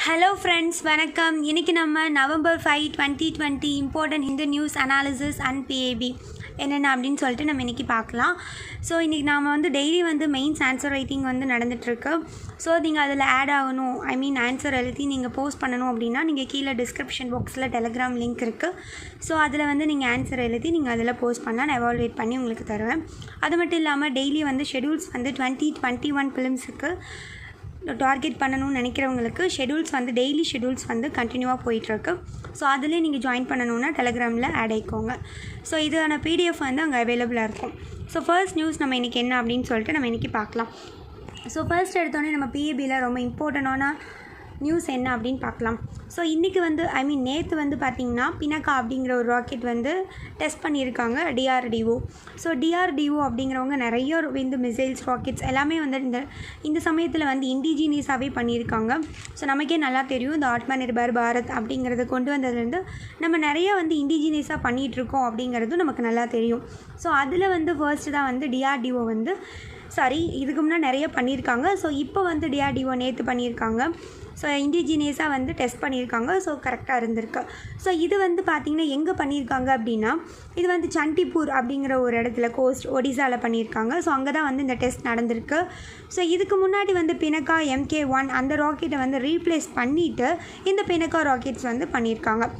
Hello friends, வணக்கம். இன்றைக்கி நம்ம November 5, 2020 important Hindu news analysis and PAP என்னென்ன அப்படின்னு சொல்லிட்டு நம்ம இன்றைக்கி பார்க்கலாம். ஸோ இன்றைக்கி நாம் டெய்லி மெயின்ஸ் ஆன்சர் ரைட்டிங் நடந்துகிட்ருக்கு. ஸோ நீங்கள் அதில் ஆட் ஆகணும், ஆன்சர் எழுதி நீங்கள் போஸ்ட் பண்ணணும் அப்படின்னா நீங்கள் கீழே டிஸ்கிரிப்ஷன் பாக்ஸில் டெலிகிராம் லிங்க் இருக்குது. ஸோ அதில் நீங்கள் ஆன்சர் எழுதி நீங்கள் அதில் போஸ்ட் பண்ணால் நான் எவாலுவேட் பண்ணி உங்களுக்கு தருவேன். அது மட்டும் இல்லாமல் டெய்லி ஷெடியூல்ஸ் 2021 ஃபிலிம்ஸுக்கு டார்கெட் பண்ணணும்னு நினைக்கிறவங்களுக்கு ஷெடியூல்ஸ் டெய்லி ஷெடியூல்ஸ் கண்டினியூவாக போயிட்டுருக்கு. ஸோ அதிலே நீங்கள் ஜாயின் பண்ணணுன்னா டெலிகிராமில் ஆட் ஆகிக்கோங்க. ஸோ இதுக்கான பிடிஎஃப் அங்கே அவைலபிளாக இருக்கும். ஸோ ஃபர்ஸ்ட் நியூஸ் நம்ம இன்றைக்கி என்ன அப்படின்னு சொல்லிட்டு நம்ம இன்றைக்கி பார்க்கலாம். ஸோ ஃபர்ஸ்ட் எடுத்தோடனே நம்ம பிஏபியில் ரொம்ப இம்பார்ட்டண்டான நியூஸ் என்ன அப்படின்னு பார்க்கலாம். ஸோ இன்றைக்கி நேற்று பார்த்திங்கன்னா பினக்கா அப்படிங்கிற ஒரு ராக்கெட் டெஸ்ட் பண்ணியிருக்காங்க டிஆர்டிஓ. ஸோ டிஆர்டிஓ அப்படிங்கிறவங்க நிறைய மிசைல்ஸ் ராக்கெட்ஸ் எல்லாமே இந்த சமயத்தில் இண்டிஜினியஸாகவே பண்ணியிருக்காங்க. ஸோ நமக்கே நல்லா தெரியும், இந்த ஆத்ம நிர்பர் பாரத் அப்படிங்கிறத கொண்டு வந்ததுலேருந்து நம்ம நிறைய இண்டிஜினியஸாக பண்ணிகிட்ருக்கோம் அப்படிங்கிறதும் நமக்கு நல்லா தெரியும். ஸோ அதில் ஃபர்ஸ்ட்டு தான் டிஆர்டிஓ இதுக்கு முன்னாடி நிறைய பண்ணியிருக்காங்க. ஸோ இப்போ டிஆர்டிஓ நேற்று பண்ணியிருக்காங்க. ஸோ இண்டிஜினியஸாக டெஸ்ட் பண்ணியிருக்காங்க. ஸோ கரெக்டாக இருந்திருக்கு. ஸோ இது பார்த்திங்கன்னா எங்கே பண்ணியிருக்காங்க அப்படின்னா, இது சண்டிப்பூர் அப்படிங்கிற ஒரு இடத்துல கோஸ்ட் ஒடிசாவில் பண்ணியிருக்காங்க. ஸோ அங்கே தான் இந்த டெஸ்ட் நடந்திருக்கு. ஸோ இதுக்கு முன்னாடி பினக்கா MK1 அந்த ராக்கெட்டை ரீப்ளேஸ் பண்ணிவிட்டு இந்த பினக்கா ராக்கெட்ஸ் பண்ணியிருக்காங்க.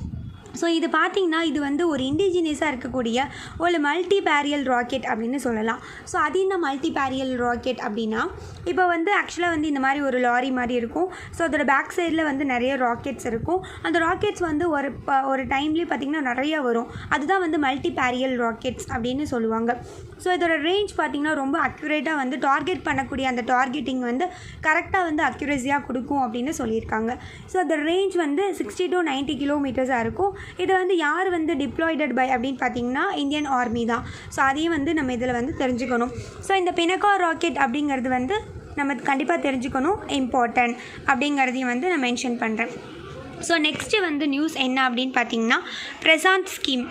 ஸோ இது பார்த்திங்கன்னா இது ஒரு இண்டிஜினியஸாக இருக்கக்கூடிய ஒரு மல்டி பேரியல் ராக்கெட் அப்படின்னு சொல்லலாம். ஸோ அது என்ன மல்டி பேரியல் ராக்கெட் அப்படின்னா, இப்போ ஆக்சுவலாக இந்த மாதிரி ஒரு லாரி மாதிரி இருக்கும். ஸோ அதோட பேக் சைடில் நிறைய ராக்கெட்ஸ் இருக்கும். அந்த ராக்கெட்ஸ் ஒரு டைம்லேயே பார்த்திங்கன்னா நிறைய வரும். அதுதான் மல்டி பேரியல் ராக்கெட்ஸ் அப்படின்னு சொல்லுவாங்க. ஸோ இதோட ரேஞ்ச் பார்த்திங்கன்னா ரொம்ப அக்யூரேட்டாக டார்கெட் பண்ணக்கூடிய அந்த டார்கெட்டிங் கரெக்டாக அக்யூரஸியாக கொடுக்கும் அப்படின்னு சொல்லியிருக்காங்க. ஸோ அந்த ரேஞ்ச் 60 to 90 கிலோமீட்டர்ஸாக இருக்கும். இதை யார் டிப்ளாய்டட் பை அப்படின்னு பார்த்தீங்கன்னா இந்தியன் ஆர்மி தான். ஸோ அதையும் நம்ம இதில் தெரிஞ்சுக்கணும். ஸோ இந்த பினக்கா ராக்கெட் அப்படிங்கிறது நம்ம கண்டிப்பாக தெரிஞ்சுக்கணும், இம்பார்ட்டன்ட் அப்படிங்கிறதையும் நான் மென்ஷன் பண்ணுறேன். ஸோ நெக்ஸ்ட்டு நியூஸ் என்ன அப்படின்னு பார்த்தீங்கன்னா Prashant scheme.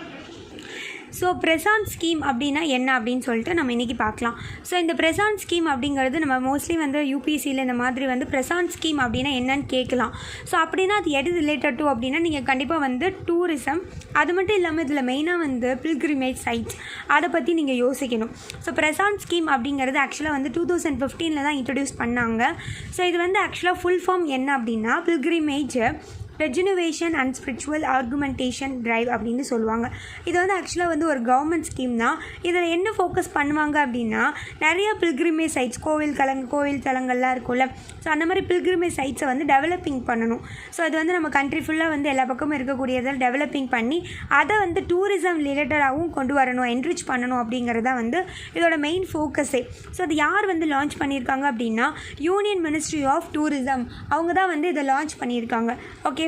So Prashant scheme அப்படின்னா என்ன அப்படின்னு சொல்லிட்டு நம்ம இன்றைக்கி பார்க்கலாம். ஸோ இந்த பிரசாந்த் ஸ்கீம் அப்படிங்கிறது நம்ம மோஸ்ட்லி யூபிஎஸ்சியில் இந்த மாதிரி பிரசாந்த் ஸ்கீம் அப்படின்னா என்னன்னு கேட்கலாம். ஸோ அப்படின்னா அது எது ரிலேட்டட் டு அப்படின்னா நீங்கள் கண்டிப்பாக டூரிசம், அது மட்டும் இல்லாமல் இதில் மெயினாக பில்கிரிமேஜ் சைட்ஸ் அதை பற்றி நீங்கள் யோசிக்கணும். ஸோ பிரசாந்த் ஸ்கீம் அப்படிங்கிறது ஆக்சுவலாக 2015 தான் இன்ட்ரடியூஸ் பண்ணாங்க. ஸோ இது ஆக்சுவலாக ஃபுல் ஃபார்ம் என்ன அப்படின்னா pilgrimage rejuvenation and spiritual augmentation drive அப்படின்னு சொல்லுவாங்க. இது ஆக்சுவலாக ஒரு கவர்மெண்ட் ஸ்கீம் தான். இதில் என்ன ஃபோக்கஸ் பண்ணுவாங்க அப்படின்னா, நிறைய பில்கிரிமேஜ் சைட்ஸ் கோவில் தலங்கள்லாம் இருக்கும்ல. ஸோ அந்த மாதிரி பில்கிரிமேஜ் சைட்ஸை டெவலப்பிங் பண்ணணும். ஸோ அது நம்ம கண்ட்ரி ஃபுல்லாக எல்லா பக்கமும் இருக்கக்கூடியதில் டெவலப்பிங் பண்ணி அதை டூரிசம் ரிலேட்டடாகவும் கொண்டு வரணும், என்ரிச் பண்ணணும் அப்படிங்கிறதா இதோட மெயின் ஃபோக்கஸே. ஸோ அது யார் லான்ச் பண்ணியிருக்காங்க அப்படின்னா யூனியன் மினிஸ்ட்ரி ஆஃப் டூரிசம், அவங்க தான் இதை லான்ச் பண்ணியிருக்காங்க. ஓகேவா?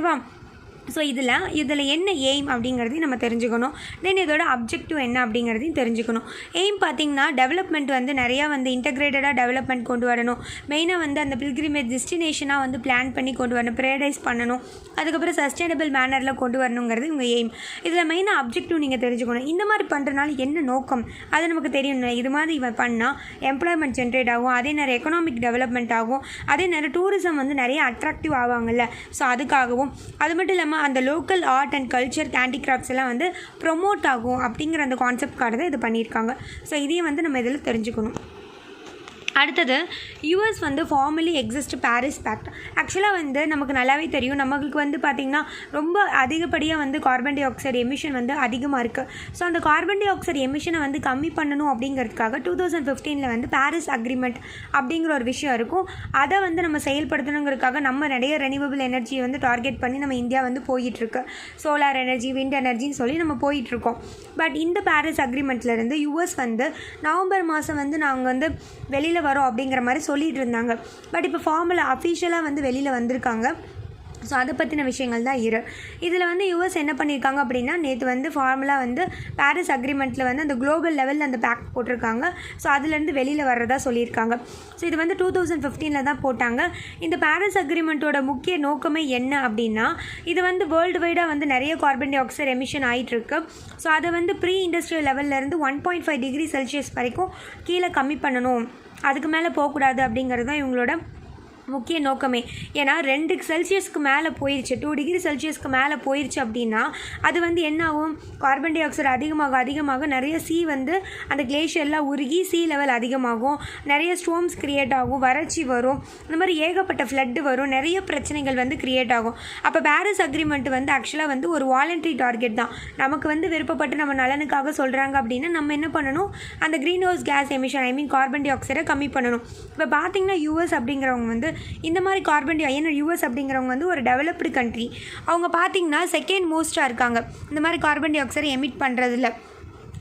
ஸோ இதில் என்ன எய்ம் அப்படிங்கிறதையும் நம்ம தெரிஞ்சுக்கணும். தென் இதோட அப்ஜெக்டிவ் என்ன அப்படிங்கிறதையும் தெரிஞ்சுக்கணும். எய்ம் பார்த்திங்கன்னா டெவலப்மெண்ட் நிறையா இன்டெகிரேட்டடாக டெவலப்மெண்ட் கொண்டு வரணும். மெயினாக அந்த பில்கிரிமேஜ் டெஸ்டினேஷனாக பிளான் பண்ணி கொண்டு வரணும், ப்ரையரைஸ் பண்ணணும், அதுக்கப்புறம் சஸ்டைனபிள் மேனரில் கொண்டு வரணுங்கிறது இவங்க எய்ம். இதில் மெயினாக அப்ஜெக்டிவ் நீங்கள் தெரிஞ்சுக்கணும். இந்த மாதிரி பண்ணுறதுனால என்ன நோக்கம் அது நமக்கு தெரியணும். இது மாதிரி இவன் பண்ணால் எம்ப்ளாய்மெண்ட் ஜென்ரேட் ஆகும், அதே நேரம் எக்கனாமிக் டெவலப்மெண்ட் ஆகும், அதே நேரம் டூரிசம் நிறைய அட்ராக்டிவ் ஆவாங்கல்ல. ஸோ அதுக்காகவும், அது மட்டும் இல்லாமல் அந்த local art and culture handicrafts எல்லாம் ப்ரொமோட் ஆகும் அப்படிங்கிற அந்த கான்செப்ட்காக தான் இது பண்ணியிருக்காங்க. ஸோ இதையும் நம்ம இதில் தெரிஞ்சுக்கணும். அடுத்தது US formally exist Paris pact. ஆக்சுவலாக நமக்கு நல்லாவே தெரியும், நம்மளுக்கு பார்த்திங்கன்னா ரொம்ப அதிகப்படியாக கார்பன் டை ஆக்சைடு எமிஷன் அதிகமாக இருக்குது. ஸோ அந்த கார்பன் டை ஆக்சைடு எமிஷனை கம்மி பண்ணணும் அப்படிங்கிறதுக்காக 2015 பாரிஸ் அக்ரிமெண்ட் அப்படிங்கிற ஒரு விஷயம் இருக்கும். அதை நம்ம செயல்படுத்தணுங்கிறதுக்காக நம்ம நிறைய ரெனியூவபிள் எனர்ஜியை டார்கெட் பண்ணி நம்ம இந்தியா போயிட்டுருக்கு. சோலார் எனர்ஜி, விண்ட் எனர்ஜின்னு சொல்லி நம்ம போயிட்டுருக்கோம். பட் இந்த பாரிஸ் அக்ரிமெண்ட்லேருந்து யூஎஸ் நவம்பர் மாதம் நாங்கள் வெளியில் வரோம் அப்படிங்கிற மாதிரி சொல்லிட்டு இருந்தாங்க. பட் இப்போ ஃபார்மலாக அஃபிஷியலாக வெளியில் வந்திருக்காங்க. ஸோ அதை பற்றின விஷயங்கள் தான் இதில் யூஎஸ் என்ன பண்ணியிருக்காங்க அப்படின்னா, நேற்று ஃபார்மலாக பாரிஸ் அக்ரிமெண்ட்டில் அந்த குளோபல் லெவலில் அந்த பேக்ட் போட்டிருக்காங்க. ஸோ அதுலேருந்து வெளியில் வர்றதா சொல்லியிருக்காங்க. ஸோ இது 2015 தான் போட்டாங்க. இந்த பாரிஸ் அக்ரிமெண்ட்டோட முக்கிய நோக்கமே என்ன அப்படின்னா, இது வேர்ல்டு வைடாக நிறைய கார்பன் டை ஆக்சைடு எமிஷன் ஆகிட்டுருக்கு. ஸோ அதை ப்ரீ இண்டஸ்ட்ரியல் லெவல்லேருந்து 1.5 டிகிரி செல்சியஸ் வரைக்கும் கீழே கம்மி பண்ணணும், அதுக்கு மேலே போகக்கூடாது அப்படிங்கிறது தான் இவங்களோட முக்கிய நோக்கமே. ஏன்னா 2 செல்சியஸ்க்கு மேலே போயிடுச்சு, 2 டிகிரி செல்சியஸ்க்கு மேலே போயிடுச்சு அப்படின்னா அது வந்து என்ன ஆகும், கார்பன் டை ஆக்சைடு அதிகமாக நிறைய வந்து அந்த கிளேஷியர்லாம் உருகி லெவல் அதிகமாகும், நிறைய ஸ்டோம்ஸ் க்ரியேட் ஆகும், வறட்சி வரும், இந்த மாதிரி ஏகப்பட்ட ஃப்ளட்டு வரும், நிறைய பிரச்சனைகள் வந்து க்ரியேட் ஆகும். அப்போ பாரிஸ் அக்ரிமெண்ட் வந்து ஆக்சுவலாக வந்து ஒரு வாலண்டரி டார்கெட் தான். நமக்கு வந்து விருப்பப்பட்டு நம்ம நலனுக்காக சொல்கிறாங்க அப்படின்னா நம்ம என்ன பண்ணணும், அந்த greenhouse gas emission carbon டை ஆக்சைடை கம்மி பண்ணணும். இப்போ பார்த்தீங்கன்னா யூஎஸ் அப்படிங்கிறவங்க வந்து இந்த மாதிரி ஏன்னா யூஎஸ் அப்படிங்கிறவங்க வந்து ஒரு டெவலப்டு கண்ட்ரி. அவங்க பார்த்திங்கன்னா செகண்ட் மோஸ்ட்டாக இருக்காங்க இந்த மாதிரி கார்பன் டை ஆக்சைடை எமிட் பண்ணுறதில்ல.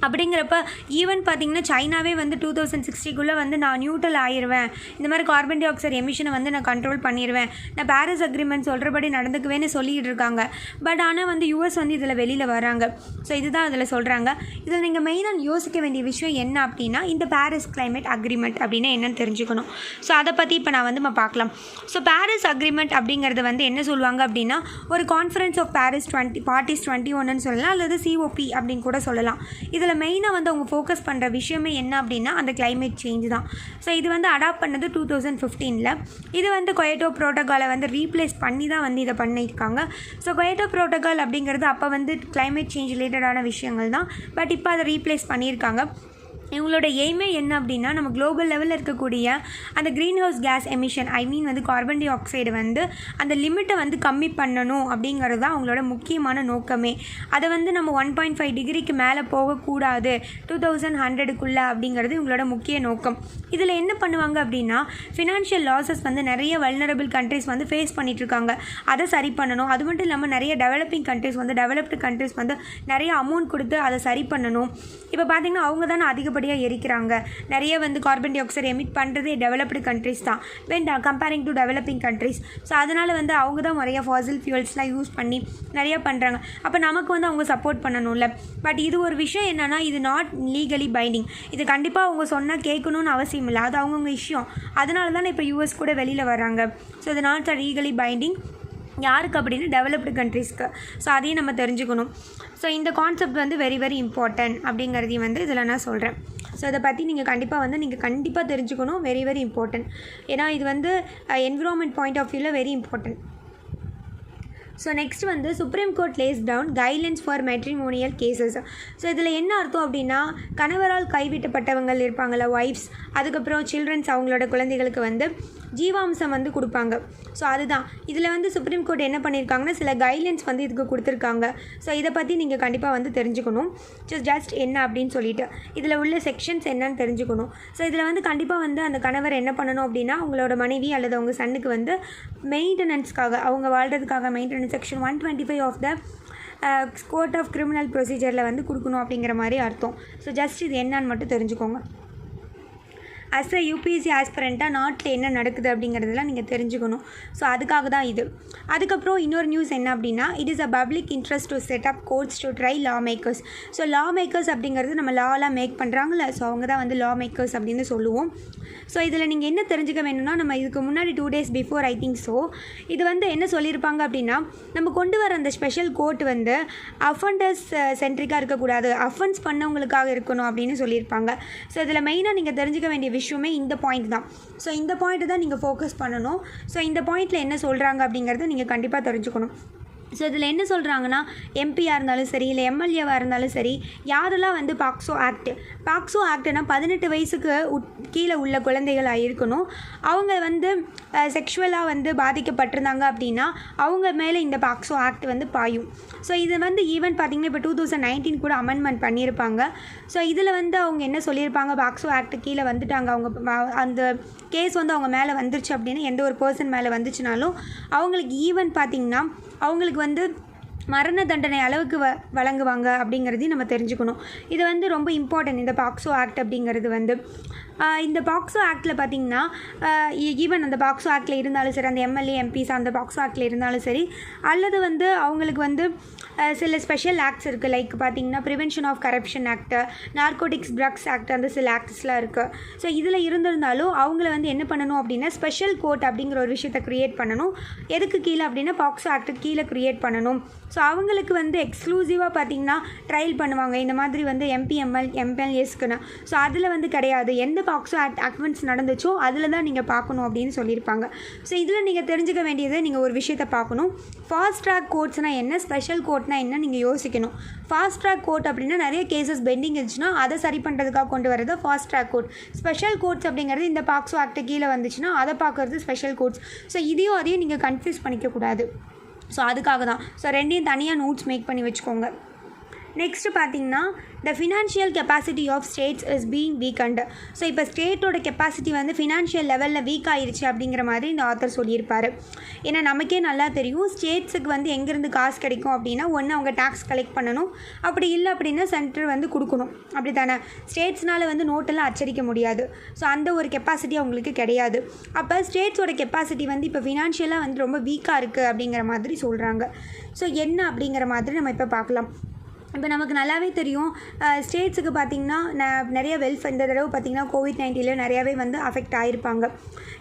அப்படிங்கிறப்ப ஈவன் பார்த்திங்கன்னா சைனாவே வந்து 2060 வந்து நான் நியூட்ரல் ஆயிடுவேன், இந்த மாதிரி கார்பன் டை ஆக்சைடு எமிஷனை வந்து நான் கண்ட்ரோல் பண்ணிடுவேன், நான் பாரிஸ் அக்ரிமெண்ட் சொல்கிறபடி நடந்துக்குவேன்னு சொல்லிகிட்டு இருக்காங்க. பட் ஆனால் வந்து யூஎஸ் வந்து இதில் வெளியில் வராங்க. ஸோ இதுதான் அதில் சொல்கிறாங்க. இதில் நீங்கள் மெயினாக யோசிக்க வேண்டிய விஷயம் என்ன அப்படின்னா, இந்த பாரிஸ் கிளைமேட் அக்ரிமெண்ட் அப்படின்னா என்னென்னு தெரிஞ்சுக்கணும். ஸோ அதை பற்றி இப்போ நான் வந்து பார்க்கலாம். ஸோ பாரிஸ் அக்ரிமெண்ட் அப்படிங்கிறது வந்து என்ன சொல்லுவாங்க அப்படின்னா, ஒரு கான்ஃபரன்ஸ் ஆஃப் பாரிஸ் பார்ட்டிஸ் 21ன்னு சொல்லலாம், அல்லது COP அப்படின்னு கூட சொல்லலாம். இதில் மெயினாக வந்து அவங்க ஃபோக்கஸ் பண்ணுற விஷயமே என்ன அப்படின்னா அந்த கிளைமேட் சேஞ்ச் தான். ஸோ இது வந்து அடாப்ட் பண்ணது 2015. இது வந்து கொயட்டோ ப்ரோட்டோகாலை வந்து ரீப்ளேஸ் பண்ணி தான் வந்து இதை பண்ணியிருக்காங்க. ஸோ கொயட்டோ ப்ரோட்டோகால் அப்படிங்கிறது அப்போ வந்து கிளைமேட் சேஞ்ச் ரிலேட்டடான விஷயங்கள் தான். பட் இப்போ அதை ரீப்ளேஸ் பண்ணியிருக்காங்க. இவங்களோட எய்மே என்ன அப்படின்னா, நம்ம குளோபல் லெவலில் இருக்கக்கூடிய அந்த க்ரீன் ஹவுஸ் கேஸ் எமிஷன் வந்து கார்பன் டை ஆக்சைடு வந்து அந்த லிமிட்டை வந்து கம்மி பண்ணணும் அப்படிங்கிறது தான் அவங்களோட முக்கியமான நோக்கமே. அதை வந்து நம்ம 1.5 டிகிரிக்கு மேலே போகக்கூடாது 2100க்குள்ளே அப்படிங்கிறது இவங்களோட முக்கிய நோக்கம். இதில் என்ன பண்ணுவாங்க அப்படின்னா, ஃபினான்ஷியல் லாஸஸ் வந்து நிறைய வல்னரபிள் கண்ட்ரிஸ் வந்து ஃபேஸ் பண்ணிகிட்ருக்காங்க, அதை சரி பண்ணணும். அது மட்டும் இல்லாமல் நிறைய டெவலப்பிங் கண்ட்ரிஸ் வந்து டெவலப்டு கண்ட்ரிஸ் வந்து நிறைய அமௌண்ட் கொடுத்து அதை சரி பண்ணணும். இப்போ பார்த்திங்கன்னா அவங்க தானே அதிகப்படியாக எரிக்கிறாங்க, நிறைய வந்து கார்பன் டை ஆக்சைடு எமிட் பண்ணுறதே டெவலப்டு கண்ட்ரிஸ் தான் when comparing to developing countries. So அதனால் வந்து அவங்க தான் நிறைய ஃபாசில் ஃபியூல்ஸ்லாம் யூஸ் பண்ணி நிறையா பண்ணுறாங்க. அப்போ நமக்கு வந்து அவங்க சப்போர்ட் பண்ணணும்ல. பட் இது ஒரு விஷயம் என்னென்னா, இது நாட் லீகலி பைண்டிங். இது கண்டிப்பாக அவங்க சொன்னால் கேட்கணும்னு அவசியம் இல்லை, அது அவங்கவுங்க விஷயம். அதனால தானே இப்போ யூஎஸ் கூட வெளியில் வராங்க. ஸோ இது நாட் லீகலி பைண்டிங் யாருக்கு அப்படின்னு டெவலப்டு கண்ட்ரீஸ்க்கு. ஸோ அதையும் நம்ம தெரிஞ்சுக்கணும். ஸோ இந்த கான்செப்ட் வந்து வெரி வெரி இம்பார்ட்டன்ட் அப்படிங்கிறதையும் வந்து இதில் நான் சொல்கிறேன். ஸோ இதை பற்றி நீங்கள் கண்டிப்பாக தெரிஞ்சுக்கணும், வெரி வெரி இம்பார்ட்டன்ட். ஏன்னா இது வந்து என்விரான்மெண்ட் பாயிண்ட் ஆஃப் வியூவில் வெரி இம்பார்ட்டன்ட். ஸோ நெக்ஸ்ட் வந்து Supreme Court lays down guidelines for matrimonial cases. So இதில் என்ன அர்த்தம் அப்படின்னா, கணவரால் கைவிட்டப்பட்டவங்கள் இருப்பாங்களா, ஒய்ஃப்ஸ், அதுக்கப்புறம் சில்ட்ரன்ஸ், அவங்களோட குழந்தைகளுக்கு வந்து ஜீவாம்சம் வந்து கொடுப்பாங்க. ஸோ அதுதான் இதில் வந்து சுப்ரீம் கோர்ட் என்ன பண்ணியிருக்காங்கன்னா, சில கைட்லைன்ஸ் வந்து இதுக்கு கொடுத்துருக்காங்க. ஸோ இதை பற்றி நீங்கள் கண்டிப்பாக வந்து தெரிஞ்சுக்கணும். ஜஸ்ட் என்ன அப்படின்னு சொல்லிட்டு இதில் உள்ள செக்ஷன்ஸ் என்னன்னு தெரிஞ்சுக்கணும். ஸோ இதில் வந்து கண்டிப்பாக வந்து அந்த கணவர் என்ன பண்ணணும் அப்படின்னா, அவங்களோட மனைவி அல்லது அவங்க சன்னுக்கு வந்து மெயின்டெனன்ஸ்க்காக, அவங்க வாழ்கிறதுக்காக maintenance section 125 of the court of criminal ப்ரொசீஜரில் வந்து கொடுக்கணும் அப்படிங்கிற மாதிரி அர்த்தம். ஸோ ஜஸ்ட் இது என்னன்னு மட்டும் தெரிஞ்சுக்கோங்க. அஸ் அ யூபிஎஸ்சி ஆஸ்பிரண்ட்டாக நாட்டில் என்ன நடக்குது அப்படிங்கிறதுலாம் நீங்கள் தெரிஞ்சுக்கணும். ஸோ அதுக்காக தான் இது. அதுக்கப்புறம் இன்னொரு நியூஸ் என்ன அப்படின்னா, it is a public interest to set up courts to try law makers. So law makers அப்படிங்கிறது நம்ம லாலாம் மேக் பண்ணுறாங்களே, ஸோ அவங்க தான் வந்து லா மேக்கர்ஸ் அப்படின்னு சொல்லுவோம். ஸோ இதில் நீங்கள் என்ன தெரிஞ்சுக்க வேணும்னா, நம்ம இதுக்கு முன்னாடி 2 days before I think so இது வந்து என்ன சொல்லியிருப்பாங்க அப்படின்னா, நம்ம கொண்டு வர அந்த ஸ்பெஷல் கோர்ட் வந்து அஃபண்டர்ஸ் சென்ட்ரிக்காக இருக்கக்கூடாது, அஃபென்ஸ் பண்ணவங்களுக்காக இருக்கணும் அப்படின்னு சொல்லியிருப்பாங்க. ஸோ இதில் மெயினாக நீங்கள் தெரிஞ்சுக்க வேண்டிய விஷயமே இந்த பாயிண்ட் தான். ஸோ இந்த பாயிண்ட் தான் நீங்கள் ஃபோக்கஸ் பண்ணணும். ஸோ இந்த பாயிண்டில் என்ன சொல்கிறாங்க அப்படிங்கிறத நீங்கள் கண்டிப்பாக தெரிஞ்சுக்கணும். ஸோ இதில் என்ன சொல்கிறாங்கன்னா, எம்பியாக இருந்தாலும் சரி, இல்லை எம்எல்ஏவாக இருந்தாலும் சரி, யாரெல்லாம் வந்து பாக்ஸோ ஆக்ட்னா 18 வயசுக்கு கீழே உள்ள குழந்தைகளாக இருக்கணும், அவங்க வந்து செக்ஷுவலாக வந்து பாதிக்கப்பட்டிருந்தாங்க அப்படின்னா அவங்க மேலே இந்த பாக்ஸோ ஆக்ட் வந்து பாயும். ஸோ இது வந்து ஈவன் பார்த்திங்கன்னா இப்போ 2019 கூட அமெண்ட்மெண்ட் பண்ணியிருப்பாங்க. ஸோ இதில் வந்து அவங்க என்ன சொல்லியிருப்பாங்க, பாக்ஸோ ஆக்ட் கீழே வந்துட்டாங்க, அவங்க அந்த கேஸ் வந்து அவங்க மேலே வந்துருச்சு அப்படின்னா, எந்த ஒரு பர்சன் மேலே வந்துச்சுனாலும் அவங்களுக்கு ஈவன் பார்த்திங்கன்னா அவங்களுக்கு வந்து மரண தண்டனை அளவுக்கு வழங்குவாங்க அப்படிங்கிறதையும் நம்ம தெரிஞ்சுக்கணும். இது வந்து ரொம்ப இம்பார்ட்டன்ட். இந்த பாக்ஸோ ஆக்ட் அப்படிங்கிறது வந்து இந்த பாக்ஸோ ஆக்டில் பார்த்திங்கன்னா ஈவன் அந்த பாக்ஸோ ஆக்டில் இருந்தாலும் சரி, அந்த எம்எல்ஏ எம்பிஸ் அந்த பாக்ஸோ ஆக்டில் இருந்தாலும் சரி, அல்லது வந்து அவங்களுக்கு வந்து சில ஸ்பெஷல் ஆக்ட்ஸ் இருக்குது. லைக் பார்த்திங்கன்னா prevention of corruption act, narcotics drugs act, அந்த சில ஆக்ட்ஸ்லாம் இருக்குது. ஸோ இதில் இருந்திருந்தாலும் அவங்கள வந்து என்ன பண்ணணும் அப்படின்னா, ஸ்பெஷல் கோர்ட் அப்படிங்கிற ஒரு விஷயத்தை க்ரியேட் பண்ணணும். எதுக்கு கீழே அப்படின்னா, பாக்ஸோ ஆக்ட்டுக்கு கீழே க்ரியேட் பண்ணணும். ஸோ அவங்களுக்கு வந்து எக்ஸ்க்ளூசிவாக பார்த்திங்கன்னா ட்ரையல் பண்ணுவாங்க, இந்த மாதிரி வந்து எம்பிஎம்எல்ஏஸ்க்குன்னு. ஸோ அதில் வந்து கிடையாது, எந்த பாக்ஸோ அக்வென்ட்ஸ் நடந்துச்சோ அதில் தான் நீங்கள் பார்க்கணும் அப்படின்னு சொல்லியிருப்பாங்க. ஸோ இதில் நீங்கள் தெரிஞ்சுக்க வேண்டியது, நீங்கள் ஒரு விஷயத்தை பார்க்கணும். ஃபாஸ்ட் ட்ராக் கோர்ட்ஸ்னால் என்ன, ஸ்பெஷல் கோர்ட்னால் என்ன நீங்கள் யோசிக்கணும். ஃபாஸ்ட் ட்ராக் கோர்ட் அப்படின்னா நிறைய கேசஸ் பெண்டிங் இருந்துச்சுன்னா அதை சரி பண்ணுறதுக்காக கொண்டு வரது fast track court. Special courts அப்படிங்கிறது இந்த பாக்ஸோ ஆக்ட் கீழே வந்துச்சுன்னா அதை பார்க்குறது ஸ்பெஷல் கோர்ட்ஸ். ஸோ அதையும் நீங்கள் கன்ஃபியூஸ் பண்ணிக்கக்கூடாது. ஸோ அதுக்காக தான். ஸோ ரெண்டையும் தனியாக நோட்ஸ் மேக் பண்ணி வச்சுக்கோங்க. நெக்ஸ்ட்டு பார்த்தீங்கன்னா, the financial capacity of states is being weakened. So இப்போ ஸ்டேட்டோட கெப்பாசிட்டி வந்து ஃபினான்ஷியல் லெவலில் வீக் ஆகிருச்சு அப்படிங்கிற மாதிரி இந்த ஆத்தர் சொல்லியிருப்பார். ஏன்னா நமக்கே நல்லா தெரியும், ஸ்டேட்ஸுக்கு வந்து எங்கேருந்து காசு கிடைக்கும் அப்படின்னா, ஒன்று அவங்க டேக்ஸ் கலெக்ட் பண்ணணும், அப்படி இல்லை அப்படின்னா சென்டர் வந்து கொடுக்கணும். அப்படி தானே? ஸ்டேட்ஸ்னால் வந்து நோட்டெல்லாம் அச்சடிக்க முடியாது. ஸோ அந்த ஒரு கெப்பாசிட்டி அவங்களுக்கு கிடையாது. அப்போ ஸ்டேட்ஸோட கெப்பாசிட்டி வந்து இப்போ ஃபினான்ஷியலாக வந்து ரொம்ப வீக்காக இருக்குது அப்படிங்கிற மாதிரி சொல்கிறாங்க. ஸோ என்ன அப்படிங்கிற மாதிரி நம்ம இப்போ பார்க்கலாம். இப்போ நமக்கு நல்லாவே தெரியும், ஸ்டேட்ஸுக்கு பார்த்திங்கன்னா நிறைய இந்த தடவை பார்த்திங்கன்னா COVID-19 நிறையாவே வந்து அஃபெக்ட் ஆகிருப்பாங்க.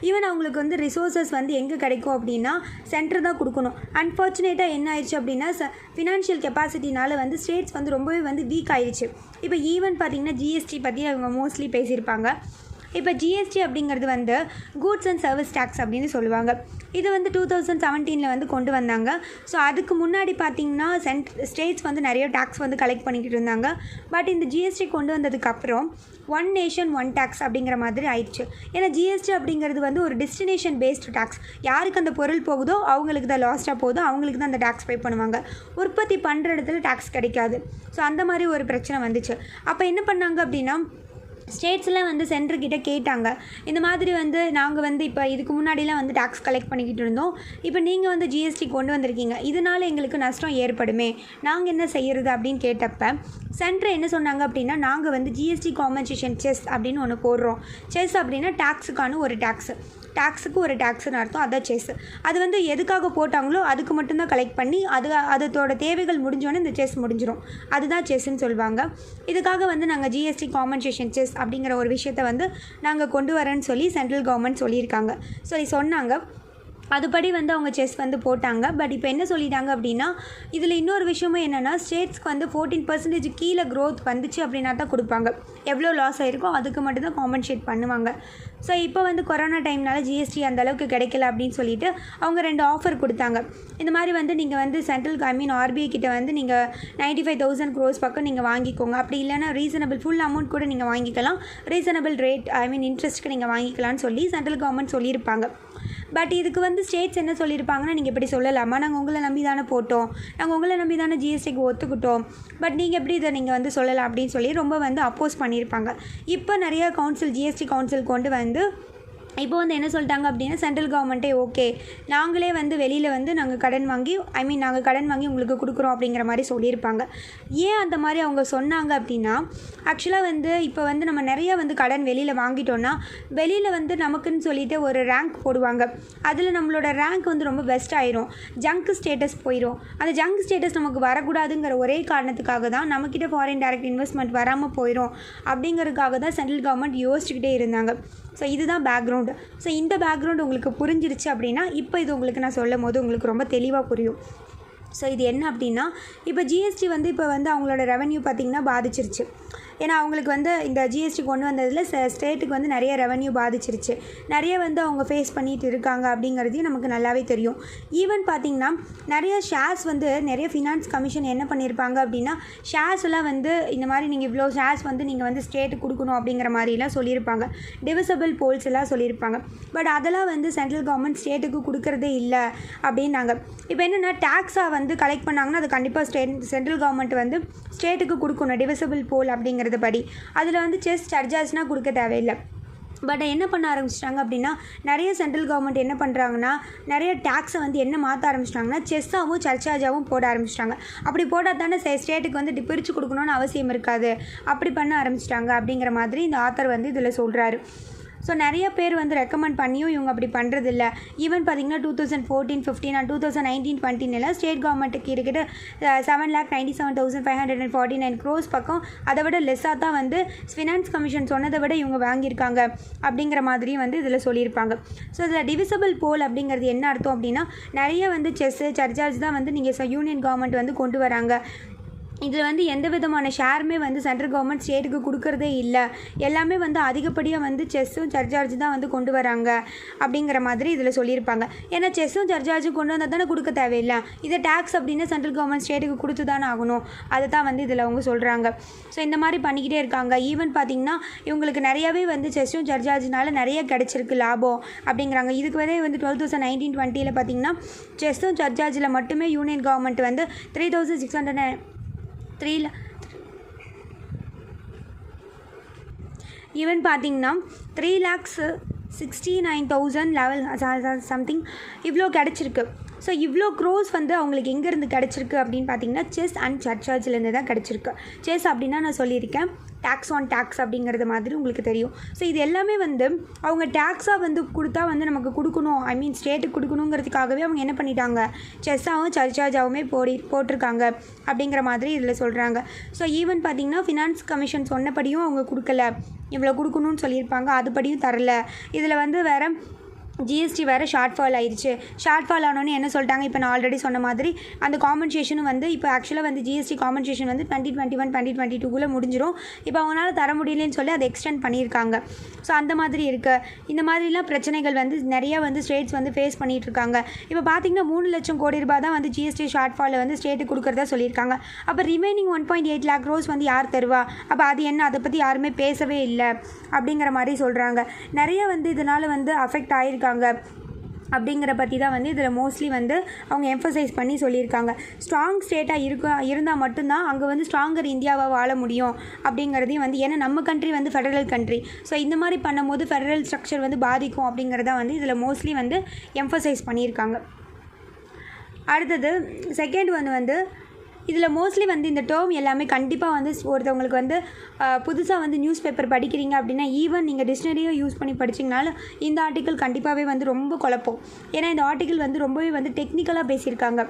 ஈவன் அவங்களுக்கு வந்து ரிசோர்ஸஸ் வந்து எங்கே கிடைக்கும் அப்படின்னா சென்டர் தான் கொடுக்கணும். அன்ஃபார்ச்சுனேட்டாக என்ன ஆயிடுச்சு அப்படின்னா, ஃபினான்ஷியல் கெப்பாசிட்டினால வந்து ஸ்டேட்ஸ் வந்து ரொம்பவே வந்து வீக் ஆயிடுச்சு. இப்போ ஈவன் பார்த்திங்கன்னா ஜிஎஸ்டி பற்றி அவங்க மோஸ்ட்லி பேசியிருப்பாங்க. இப்போ ஜிஎஸ்டி அப்படிங்கிறது வந்து கூட்ஸ் அண்ட் சர்வீஸ் டேக்ஸ் அப்படின்னு சொல்லுவாங்க. இது வந்து 2017 வந்து கொண்டு வந்தாங்க. ஸோ அதுக்கு முன்னாடி பார்த்திங்கன்னா ஸ்டேட்ஸ் வந்து நிறைய டேக்ஸ் வந்து கலெக்ட் பண்ணிக்கிட்டு இருந்தாங்க. பட் இந்த ஜிஎஸ்டி கொண்டு வந்ததுக்கப்புறம் ஒன் நேஷன் ஒன் டேக்ஸ் அப்படிங்கிற மாதிரி ஆயிடுச்சு. ஏன்னா ஜிஎஸ்டி அப்படிங்கிறது வந்து ஒரு டெஸ்டினேஷன் பேஸ்டு டேக்ஸ். யாருக்கு அந்த பொருள் போகுதோ அவங்களுக்கு தான் லாஸ்ட்டாக போகுதோ அவங்களுக்கு தான் அந்த டேக்ஸ் பே பண்ணுவாங்க. உற்பத்தி பண்ணுற இடத்துல டேக்ஸ் கிடைக்காது. ஸோ அந்த மாதிரி ஒரு பிரச்சனை வந்துச்சு. அப்போ என்ன பண்ணாங்க அப்படின்னா, ஸ்டேட்ஸில் வந்து சென்டர்கிட்ட கேட்டாங்க, இந்த மாதிரி வந்து நாங்கள் வந்து இப்போ இதுக்கு முன்னாடிலாம் வந்து டேக்ஸ் கலெக்ட் பண்ணிக்கிட்டு இருந்தோம், இப்போ நீங்கள் வந்து ஜிஎஸ்டி கொண்டு வந்திருக்கீங்க, இதனால் எங்களுக்கு நஷ்டம் ஏற்படுமே, நாங்கள் என்ன செய்கிறது அப்படின்னு கேட்டப்ப சென்டர் என்ன சொன்னாங்க அப்படின்னா, நாங்கள் வந்து ஜிஎஸ்டி காம்பன்சேஷன் செஸ் அப்படின்னு ஒன்று போடுறோம். செஸ் அப்படின்னா டேக்ஸுக்கான ஒரு டேக்ஸுக்கு ஒரு டேக்ஸ்னு அர்த்தம். அதான் செஸ். அது வந்து எதுக்காக போட்டாங்களோ அதுக்கு மட்டும்தான் கலெக்ட் பண்ணி அதோட தேவைகள் முடிஞ்சோன்னே இந்த செஸ் முடிஞ்சிடும். அதுதான் செஸ்ன்னு சொல்லுவாங்க. இதுக்காக வந்து நாங்கள் ஜிஎஸ்டி காம்பன்சேஷன் செஸ் அப்படிங்கிற ஒரு விஷயத்தை வந்து நாங்கள் கொண்டு வரேன்னு சொல்லி சென்ட்ரல் கவர்மெண்ட் சொல்லியிருக்காங்க. சொன்னாங்க. அதுபடி வந்து அவங்க செஸ் வந்து போட்டாங்க. பட் இப்போ என்ன சொல்லிட்டாங்க அப்படின்னா, இதில் இன்னொரு விஷயமும் என்னென்னா, ஸ்டேட்ஸ்க்கு வந்து 14% கீழே க்ரோத் வந்துச்சு அப்படின்னா தான் கொடுப்பாங்க. எவ்வளோ லாஸ் ஆகிருக்கோ அதுக்கு மட்டும்தான் காம்பன்சேட் பண்ணுவாங்க. ஸோ இப்போ வந்து கொரோனா டைம்னால ஜிஎஸ்டி அந்தளவுக்கு கிடைக்கல அப்படின்னு சொல்லிட்டு அவங்க 2 ஆஃபர் கொடுத்தாங்க. இந்த மாதிரி வந்து நீங்கள் வந்து ஆர்பிஐ கிட்ட வந்து நீங்கள் 95,000 crores பக்கம் நீங்கள் வாங்கிக்கோங்க, அப்படி இல்லைனா ரீசனபிள் ஃபுல் அமௌண்ட் கூட நீங்கள் வாங்கிக்கலாம், ரீசனபிள் ரேட் இன்ட்ரெஸ்ட்டுக்கு நீங்கள் வாங்கிக்கலாம்னு சொல்லி சென்ட்ரல் கவர்மெண்ட் சொல்லியிருப்பாங்க. பட் இதுக்கு வந்து ஸ்டேட்ஸ் என்ன சொல்லியிருப்பாங்கன்னா, நீங்கள் இப்படி சொல்லலாமா, நாங்கள் உங்களை நம்பி தானே போட்டோம், நாங்கள் உங்களை நம்பி தானே ஜிஎஸ்டிக்கு ஒத்துக்கிட்டோம், பட் நீங்கள் எப்படி இதை நீங்கள் வந்து சொல்லலாம் அப்படின்னு சொல்லி ரொம்ப வந்து அப்போஸ் பண்ணியிருப்பாங்க. இப்போ நிறைய ஜிஎஸ்டி கவுன்சில் கொண்டு வந்து இப்போ வந்து என்ன சொல்லிட்டாங்க அப்படின்னா, சென்ட்ரல் கவர்மெண்ட்டே ஓகே, நாங்களே வந்து வெளியில் வந்து நாங்கள் கடன் வாங்கி உங்களுக்கு கொடுக்குறோம் அப்படிங்கிற மாதிரி சொல்லியிருப்பாங்க. ஏன் அந்த மாதிரி அவங்க சொன்னாங்க அப்படின்னா, ஆக்சுவலாக வந்து இப்போ வந்து நம்ம நிறையா வந்து கடன் வெளியில் வாங்கிட்டோன்னா வெளியில் வந்து நமக்குன்னு சொல்லிட்டு ஒரு ரேங்க் போடுவாங்க. அதில் நம்மளோட ரேங்க் வந்து ரொம்ப பெஸ்ட் ஆயிரும், ஜங்க் ஸ்டேட்டஸ் போயிடும். அந்த ஜங்க் ஸ்டேட்டஸ் நமக்கு வரக்கூடாதுங்கிற ஒரே காரணத்துக்காக தான் நம்மக்கிட்ட ஃபாரின் டைரக்ட் இன்வெஸ்ட்மெண்ட் வராமல் போயிடும் அப்படிங்கிறதுக்காக தான் சென்ட்ரல் கவர்மெண்ட் யோசிச்சுக்கிட்டே இருந்தாங்க. ஸோ இதுதான் பேக்ரவுண்டு. ஸோ இந்த பேக்ரவுண்ட் உங்களுக்கு புரிஞ்சிருச்சு அப்படின்னா இப்போ இது உங்களுக்கு நான் சொல்லும் போது உங்களுக்கு ரொம்ப தெளிவாக புரியும். ஸோ இது என்ன அப்படின்னா, இப்போ ஜிஎஸ்டி வந்து இப்போ வந்து அவங்களோட ரெவன்யூ பார்த்திங்கன்னா பாதிச்சிருச்சு. ஏன்னா அவங்களுக்கு வந்து இந்த ஜிஎஸ்டி கொண்டு வந்ததில் ஸ்டேட்டுக்கு வந்து நிறைய ரெவன்யூ பாதிச்சிருச்சு, நிறைய வந்து அவங்க ஃபேஸ் பண்ணிகிட்டு இருக்காங்க அப்படிங்கிறதையும் நமக்கு நல்லாவே தெரியும். ஈவன் பார்த்திங்கன்னா நிறைய ஷேர்ஸ் வந்து நிறைய ஃபினான்ஸ் கமிஷன் என்ன பண்ணியிருப்பாங்க அப்படின்னா, ஷேர்ஸ் எல்லாம் வந்து இந்த மாதிரி நீங்கள் இவ்வளோ ஷேர்ஸ் வந்து நீங்கள் வந்து ஸ்டேட்டுக்கு கொடுக்கணும் அப்படிங்கிற மாதிரிலாம் சொல்லியிருப்பாங்க, டிவிசபிள் போல்ஸ் எல்லாம் சொல்லியிருப்பாங்க. பட் அதெல்லாம் வந்து சென்ட்ரல் கவர்மெண்ட் ஸ்டேட்டுக்கு கொடுக்கறதே இல்லை அப்படின்னாங்க. இப்போ என்னென்னா டேக்ஸாக வந்து கலெக்ட் பண்ணாங்கன்னா அது கண்டிப்பாக சென்ட்ரல் கவர்மெண்ட் வந்து ஸ்டேட்டுக்கு கொடுக்கணும் டிவிசபிள் போல் அப்படிங்கிறது படி. அதில் வந்து செஸ் சார்ஜஸ்னால் கொடுக்க தேவையில்லை. பட் என்ன பண்ண ஆரம்பிச்சிட்டாங்க அப்படின்னா, நிறைய சென்ட்ரல் கவர்மெண்ட் என்ன பண்ணுறாங்கன்னா, நிறைய டேக்ஸை வந்து என்ன மாற்ற ஆரம்பிச்சிட்டாங்கன்னா செஸ்ஸாகவும் சர்ச்சார்ஜாகவும் போட ஆரம்பிச்சிட்டாங்க. அப்படி போட்டால் தானே ஸ்டேட்டுக்கு வந்து பிரித்து கொடுக்கணும்னு அவசியம் இருக்காது, அப்படி பண்ண ஆரம்பிச்சிட்டாங்க அப்படிங்கிற மாதிரி இந்த ஆத்தர் வந்து இதில் சொல்கிறாரு. ஸோ நிறைய பேர் வந்து ரெக்கமெண்ட் பண்ணியும் இவங்க அப்படி பண்ணுறதில்ல. ஈவன் பார்த்திங்கன்னா 2014-15 அண்ட் 2019-20 ஸ்டேட் கவர்மெண்ட்டுக்கு கிட்ட 7,97,549 crores பக்கம் அதை விட லெஸ்ஸாக தான் வந்து ஃபினான்ஸ் கமிஷன் சொன்னதை விட இவங்க வாங்கியிருக்காங்க அப்படிங்கிற மாதிரியும் வந்து இதில் சொல்லியிருப்பாங்க. ஸோ இதில் டிவிசபிள் போல் அப்படிங்கிறது என்ன அர்த்தம் அப்படின்னா, நிறைய வந்து செஸ்ஸு சர்ச்சார்ஜ் தான் வந்து நீங்கள் யூனியன் கவர்மெண்ட் வந்து கொண்டு வராங்க. இதில் வந்து எந்த விதமான ஷேருமே வந்து சென்ட்ரல் கவர்மெண்ட் ஸ்டேட்டுக்கு கொடுக்குறதே இல்லை. எல்லாமே வந்து அதிகப்படியாக வந்து செஸ்ஸும் சர்சார்ஜ் தான் வந்து கொண்டு வராங்க அப்படிங்கிற மாதிரி இதில் சொல்லியிருப்பாங்க. ஏன்னா செஸ்ஸும் சர்சார்ஜும் கொண்டு வந்தால் தானே கொடுக்க தேவையில்லை. இதை டேக்ஸ் அப்படின்னா சென்ட்ரல் கவர்மெண்ட் ஸ்டேட்டுக்கு கொடுத்து தானே ஆகணும். அதை தான் வந்து இதில் அவங்க சொல்கிறாங்க. ஸோ இந்த மாதிரி பண்ணிக்கிட்டே இருக்காங்க. ஈவன் பார்த்திங்கன்னா இவங்களுக்கு நிறையாவே வந்து செஸ்ஸும் சர்சார்ஜ்னால நிறைய கிடச்சிருக்கு லாபம் அப்படிங்கிறாங்க. இதுக்கு வரை வந்து 2019-20 பார்த்திங்கன்னா செஸ்ஸும் சர்சார்ஜில் மட்டுமே யூனியன் கவர்மெண்ட் வந்து 3600 ஈவன் பார்த்திங்கன்னா 3,69,000 லெவல் சம்திங் இவ்வளோ கிடச்சிருக்கு. ஸோ இவ்வளோ க்ரோஸ் வந்து அவங்களுக்கு எங்கேருந்து கிடச்சிருக்கு அப்படின்னு பார்த்தீங்கன்னா செஸ் அண்ட் சர்சார்ஜ்லேருந்து தான் கிடச்சிருக்கு. செஸ் அப்படின்னா நான் சொல்லியிருக்கேன் டேக்ஸ் ஆன் டேக்ஸ் அப்படிங்கிறது மாதிரி உங்களுக்கு தெரியும். ஸோ இது எல்லாமே வந்து அவங்க டேக்ஸாக வந்து கொடுத்தா வந்து நமக்கு கொடுக்கணும், ஐ மீன் ஸ்டேட்டுக்கு கொடுக்கணுங்கிறதுக்காகவே அவங்க என்ன பண்ணிட்டாங்க, செஸ்ஸாகவும் சர்சார்ஜாகவுமே போட்டிருக்காங்க அப்படிங்கிற மாதிரி இதில் சொல்கிறாங்க. ஸோ ஈவன் பார்த்திங்கன்னா ஃபினான்ஸ் கமிஷன் சொன்னபடியும் அவங்க கொடுக்கல, இவ்வளோ கொடுக்கணும்னு சொல்லியிருப்பாங்க, அதுபடியும் தரல. இதில் வந்து வேறு ஜிஎஸ்டி வேறு ஷார்ட் ஃபால் ஆயிடுச்சு. ஷார்ட் ஃபால் ஆனோன்னு என்ன சொல்லிட்டாங்க, இப்போ நான் ஆல்ரெடி சொன்ன மாதிரி அந்த காம்பன்சேஷனும் வந்து இப்போ ஆக்சுவலாக வந்து ஜிஎஸ்டி காம்பன்சேஷன் வந்து 2021-2022 முடிஞ்சிடும். இப்போ அவங்களால தர முடியலன்னு சொல்லி அதை எக்ஸ்டெண்ட் பண்ணியிருக்காங்க. ஸோ அந்த மாதிரி இருக்குது. இந்த மாதிரிலாம் பிரச்சனைகள் வந்து நிறையா வந்து ஸ்டேட்ஸ் வந்து ஃபேஸ் பண்ணிகிட்ருக்காங்க. இப்போ பார்த்திங்கன்னா 3 லட்சம் கோடி ரூபாய் தான் வந்து ஜிஎஸ்டி ஷார்ட் ஃபாலில் வந்து ஸ்டேட்டுக்கு கொடுக்குறதா சொல்லியிருக்காங்க. அப்போ ரிமைனிங் 1.8 lakh crores வந்து யார் தருவா, அப்போ அது என்ன, அதை பற்றி யாருமே பேசவே இல்லை அப்படிங்கிற மாதிரி சொல்கிறாங்க. நிறைய வந்து இதனால் வந்து அஃபெக்ட் ஆகிருக்காங்க அப்படிங்கிற பற்றி தான் வந்து இதில் மோஸ்ட்லி வந்து அவங்க எம்ஃபசைஸ் பண்ணி சொல்லியிருக்காங்க. ஸ்ட்ராங் ஸ்டேட்டாக இருந்தால் மட்டும்தான் அங்கே வந்து ஸ்ட்ராங்கர் இந்தியாவாக வாழ முடியும் அப்படிங்கிறதையும் வந்து, ஏன்னா நம்ம கண்ட்ரி வந்து ஃபெடரல் கண்ட்ரி. ஸோ இந்த மாதிரி பண்ணும்போது ஃபெடரல் ஸ்ட்ரக்சர் வந்து பாதிக்கும் அப்படிங்கிறத வந்து இதில் மோஸ்ட்லி வந்து எம்ஃபசைஸ் பண்ணியிருக்காங்க. அடுத்தது செகண்ட் வந்து இதில் மோஸ்ட்லி வந்து இந்த டேர்ம் எல்லாமே கண்டிப்பாக வந்து ஒருத்தவங்களுக்கு வந்து புதுசாக வந்து நியூஸ் பேப்பர் படிக்கிறீங்க அப்படின்னா ஈவன் நீங்கள் டிக்ஷனரியும் யூஸ் பண்ணி படிச்சிங்கனாலும் இந்த ஆர்டிக்கல் கண்டிப்பாகவே வந்து ரொம்ப குழப்பம். ஏன்னா இந்த ஆர்டிக்கல் வந்து ரொம்பவே வந்து டெக்னிக்கலாக பேசியிருக்காங்க,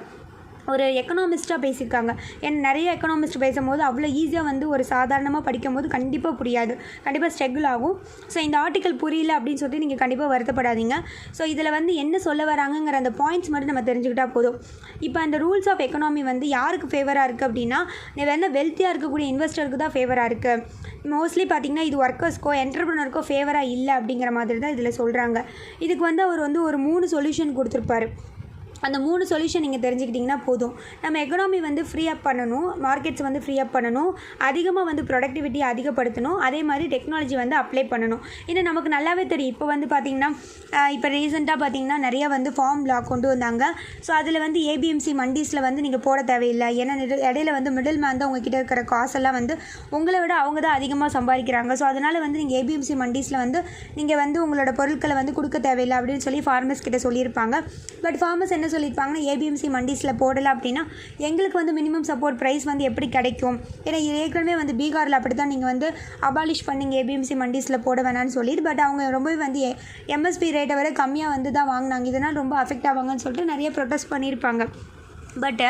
ஒரு எக்கனாமிஸ்ட்டாக பேசியிருக்காங்க. ஏன்னா நிறைய எக்கனாமிஸ்ட் பேசும்போது அவ்வளோ ஈஸியாக வந்து ஒரு சாதாரணமாக படிக்கும் போது கண்டிப்பாக புரியாது, கண்டிப்பாக ஸ்ட்ரகிள் ஆகும். ஸோ இந்த ஆர்டிக்கல் புரியல அப்படின்னு சொல்லிட்டு நீங்கள் கண்டிப்பாக வருத்தப்படாதீங்க. ஸோ இதில் வந்து என்ன சொல்ல வராங்கங்கிற அந்த பாயிண்ட்ஸ் மட்டும் நம்ம தெரிஞ்சுக்கிட்டால் போதும். இப்போ அந்த ரூல்ஸ் ஆஃப் எக்கனாமி வந்து யாருக்கு ஃபேவராக இருக்குது அப்படின்னா வேணால் வெல்த்தியாக இருக்கக்கூடிய இன்வெஸ்டருக்கு தான் ஃபேவராக இருக்குது. மோஸ்ட்லி பார்த்திங்கன்னா இது ஒர்க்கர்ஸ்க்கோ என்டர்பிரினருக்கோ ஃபேவராக இல்லை அப்படிங்கிற மாதிரி தான் இதில் சொல்கிறாங்க. இதுக்கு வந்து அவர் வந்து ஒரு 3 சொல்யூஷன் கொடுத்துருப்பாரு. அந்த 3 சொல்யூஷன் நீங்கள் தெரிஞ்சுக்கிட்டிங்கன்னா போதும். நம்ம எக்கனாமி வந்து ஃப்ரீ அப் பண்ணணும், மார்க்கெட்ஸ் வந்து ஃப்ரீ அப் பண்ணணும், அதிகமாக வந்து ப்ரொடக்டிவிட்டி அதிகப்படுத்தணும், அதே மாதிரி டெக்னாலஜி வந்து அப்ளை பண்ணணும். இன்னும் நமக்கு நல்லாவே தெரியும். இப்போ வந்து பார்த்திங்கன்னா இப்போ ரீசெண்டாக பார்த்திங்கன்னா நிறையா வந்து ஃபார்ம் லா கொண்டு வந்தாங்க. ஸோ அதில் வந்து ஏபிஎம்சி மண்டீஸில் வந்து நீங்கள் போட தேவையில்லை. ஏன்னா இடையில வந்து மிடில் மேன் தான் உங்ககிட்ட இருக்கிற காசெல்லாம் வந்து உங்களை விட அவங்க தான் அதிகமாக சம்பாதிக்கிறாங்க. ஸோ அதனால் வந்து நீங்கள் ஏபிஎம்சி மண்டீஸில் வந்து நீங்கள் வந்து உங்களோட பொருட்களை வந்து கொடுக்க தேவையில்லை அப்படின்னு சொல்லி ஃபார்மர்ஸ் கிட்ட சொல்லியிருப்பாங்க. பட் ஃபார்மர்ஸ் என்ன சொல்லியிருப்பாங்கன்னா ஏபிஎம்சி மண்டீஸில் போடலை அப்படின்னா எங்களுக்கு வந்து மினிமம் சப்போர்ட் ப்ரைஸ் வந்து எப்படி கிடைக்கும், ஏன்னா ஏற்கனவே வந்து பீகாரில் அப்படி தான் நீங்கள் வந்து அபாலிஷ் பண்ணிங்க ஏபிஎம்சி மண்டீஸில் போட வேணான்னு சொல்லிட்டு, பட் அவங்க ரொம்பவே வந்து எம்எஸ்பி ரேட்டை விட கம்மியாக வந்து தான் வாங்கினாங்க. இதனால் ரொம்ப அஃபெக்ட் ஆவாங்கன்னு சொல்லிட்டு நிறைய ப்ரொடெஸ்ட் பண்ணியிருப்பாங்க. பட்டு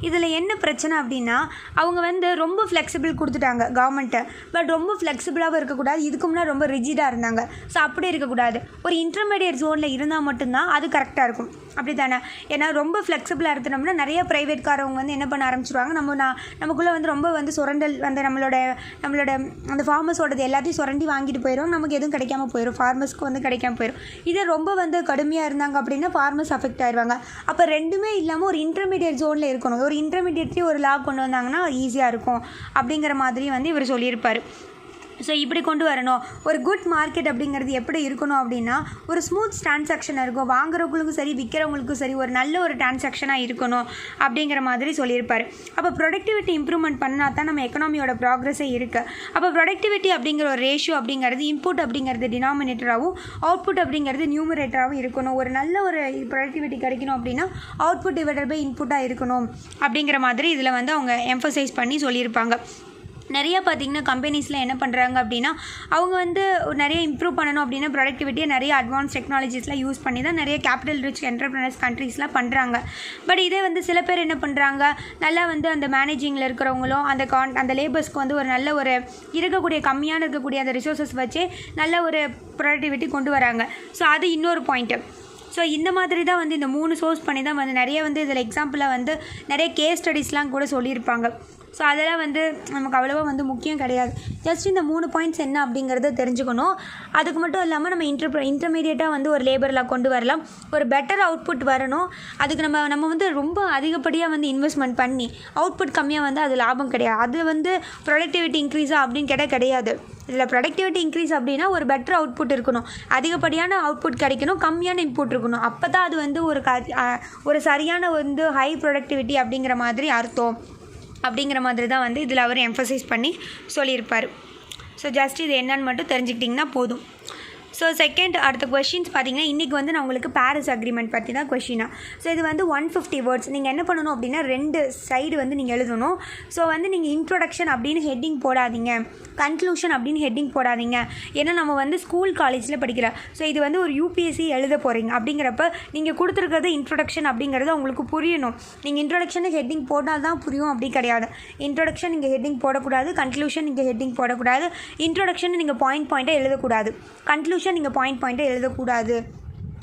இதில் என்ன பிரச்சனை அப்படின்னா அவங்க வந்து ரொம்ப ஃப்ளெக்சிபிள் கொடுத்துட்டாங்க கவர்மெண்ட்டை. பட் ரொம்ப ஃப்ளெக்சிபிளாகவும் இருக்கக்கூடாது, இதுக்கு முன்னாடி ரொம்ப ரிஜிடாக இருந்தாங்க. ஸோ அப்படி இருக்கக்கூடாது, ஒரு இன்டர்மீடியட் ஜோனில் இருந்தால் மட்டும்தான் அது கரெக்டாக இருக்கும். அப்படி தானே? ஏன்னா ரொம்ப ஃப்ளெக்சிபிளாக இருந்தோம்னா நிறைய ப்ரைவேட் காரவங்க வந்து என்ன பண்ண ஆரம்பிச்சிருவாங்க, நமக்குள்ளே வந்து ரொம்ப வந்து சுரண்டல் வந்து நம்மளோட அந்த ஃபார்மர்ஸோடது எல்லாத்தையும் சுரண்டி வாங்கிட்டு போயிடும், நமக்கு எதுவும் கிடைக்காம போயிடும், ஃபார்மர்ஸ்க்கு வந்து கிடைக்காம போயிடும். இதே ரொம்ப வந்து கடுமையாக இருந்தாங்க அப்படின்னா ஃபார்மர்ஸ் அஃபெக்ட் ஆயிடுவாங்க. அப்போ ரெண்டுமே இல்லாமல் ஒரு இன்டர்மீடியட் ஜோனில் இருக்கணும். ஒரு இன்டர்மீடியட்லேயே ஒரு லா கொண்டு வந்தாங்கன்னா ஈஸியாக இருக்கும் அப்படிங்கிற மாதிரி வந்து இவர் சொல்லியிருப்பார். ஸோ இப்படி கொண்டு வரணும். ஒரு குட் மார்க்கெட் அப்படிங்கிறது எப்படி இருக்கணும் அப்படின்னா ஒரு ஸ்மூத் டிரான்சாக்ஷனாக இருக்கும், வாங்குறவங்களுக்கும் சரி விற்கிறவங்களுக்கும் சரி ஒரு நல்ல ஒரு டிரான்சாக்ஷனாக இருக்கணும் அப்படிங்கிற மாதிரி சொல்லியிருப்பார். அப்போ ப்ரொடக்டிவிட்டி இம்ப்ரூவ்மெண்ட் பண்ணால் தான் நம்ம எக்கனாமியோட ப்ராக்ரஸே இருக்குது. அப்போ ப்ரொடக்டிவிட்டி அப்படிங்கிற ஒரு ரேஷியோ அப்படிங்கிறது இன்புட் அப்படிங்கிறது டினாமினேட்டராகவும் அவுட்புட் அப்படிங்கிறது நியூமரேட்டராகவும் இருக்கணும். ஒரு நல்ல ஒரு ப்ரொடக்டிவிட்டி கிடைக்கணும் அப்படின்னா அவுட்புட் டிவைடட் பை இன்புட்டாக இருக்கணும் அப்படிங்கிற மாதிரி இதில் வந்து அவங்க எம்ஃபசைஸ் பண்ணி சொல்லியிருப்பாங்க. நிறையா பார்த்திங்கன்னா கம்பெனிஸில் என்ன பண்ணுறாங்க அப்படின்னா அவங்க வந்து நிறைய இம்ப்ரூவ் பண்ணணும் அப்படின்னா ப்ரொடக்டிவிட்டியை நிறைய அட்வான்ஸ் டெக்னாலஜிஸ்லாம் யூஸ் பண்ணி தான் நிறைய கேபிட்டல் ரிச் என்டர்பிரினர்ஸ் கண்ட்ரீஸ்லாம் பண்ணுறாங்க. பட் இதே வந்து சில பேர் என்ன பண்ணுறாங்க, நல்லா வந்து அந்த மேனேஜிங்கில் இருக்கிறவங்களும் அந்த லேபர்ஸ்க்கு வந்து ஒரு நல்ல ஒரு கம்மியான இருக்கக்கூடிய அந்த ரிசோர்ஸஸ் வச்சு நல்ல ஒரு ப்ரொடக்டிவிட்டி கொண்டு வராங்க. ஸோ அது இன்னொரு பாயிண்ட்டு. ஸோ இந்த மாதிரி தான் வந்து இந்த 3 சோர்ஸ் பண்ணி தான் வந்து நிறைய வந்து இதில் எக்ஸாம்பிளாக வந்து நிறைய கேஸ் ஸ்டடீஸ்லாம் கூட சொல்லியிருப்பாங்க. ஸோ அதெல்லாம் வந்து நமக்கு அவ்வளோவா வந்து முக்கியம் கிடையாது. ஜஸ்ட் இந்த 3 பாயிண்ட்ஸ் என்ன அப்படிங்கிறத தெரிஞ்சுக்கணும். அதுக்கு மட்டும் இல்லாமல் நம்ம இன்டர்மீடியட்டாக வந்து ஒரு லேபரில் கொண்டு வரலாம். ஒரு பெட்டர் அவுட்புட் வரணும். அதுக்கு நம்ம வந்து ரொம்ப அதிகப்படியாக வந்து இன்வெஸ்ட்மெண்ட் பண்ணி அவுட்புட் கம்மியாக வந்து அது லாபம் கிடையாது. அது வந்து ப்ரொடக்டிவிட்டி இன்க்ரீஸா அப்படின்னு கேட்டால் கிடையாது. இதில் ப்ரொடக்டிவிட்டி இன்க்ரீஸ் அப்படின்னா ஒரு பெட்டர் அவுட்புட் இருக்கணும், அதிகப்படியான அவுட்புட் கிடைக்கணும், கம்மியான இன்புட் இருக்கணும். அப்போ தான் அது வந்து ஒரு சரியான வந்து ஹை ப்ரொடக்டிவிட்டி அப்படிங்கிற மாதிரி அர்த்தம். அப்படிங்கிற மாதிரி தான் வந்து இதில் அவர் எம்ஃபசைஸ் பண்ணி சொல்லியிருப்பார். ஸோ ஜஸ்ட் இது என்னன்னு மட்டும் தெரிஞ்சுக்கிட்டிங்கன்னா போதும். ஸோ செகண்ட் அடுத்த கொஷின்ஸ் பார்த்தீங்கன்னா இன்றைக்கி வந்து நான் உங்களுக்கு பாரிஸ் அக்ரிமெண்ட் பற்றி தான் கொஷினாக. ஸோ இது வந்து 150 வேர்ட்ஸ். நீங்கள் என்ன பண்ணணும் அப்படின்னா 2 சைடு வந்து நீங்கள் எழுதணும். ஸோ வந்து நீங்கள் இன்ட்ரோடக்ஷன் அப்படின்னு ஹெட்டிங் போடாதீங்க, கன்க்ளூஷன் அப்படின்னு ஹெட்டிங் போடாதீங்க. ஏன்னா நம்ம வந்து ஸ்கூல் காலேஜில் படிக்கிறோம். ஸோ இது வந்து ஒரு யூபிஎஸ்சி எழுத போகிறீங்க அப்படிங்கிறப்ப நீங்கள் கொடுத்துருக்கிறது இன்ட்ரோடக்ஷன் அப்படிங்கிறது உங்களுக்கு புரியணும். நீங்கள் இன்ட்ரோடக்ஷனுக்கு ஹெட்டிங் போட்டால் தான் புரியும் அப்படி கிடையாது. இன்ட்ரோடக்ஷன் நீங்கள் ஹெட்டிங் போடக்கூடாது, கன்க்ளூஷன் நீங்கள் ஹெட்டிங் போடக்கூடாது. இன்ட்ரோடக்ஷன் நீங்கள் பாயிண்ட்டாக எழுதக்கூடாது, கன்க்ளூஷன் நீங்கள் பாயிண்ட்டாக எழுதக்கூடாது.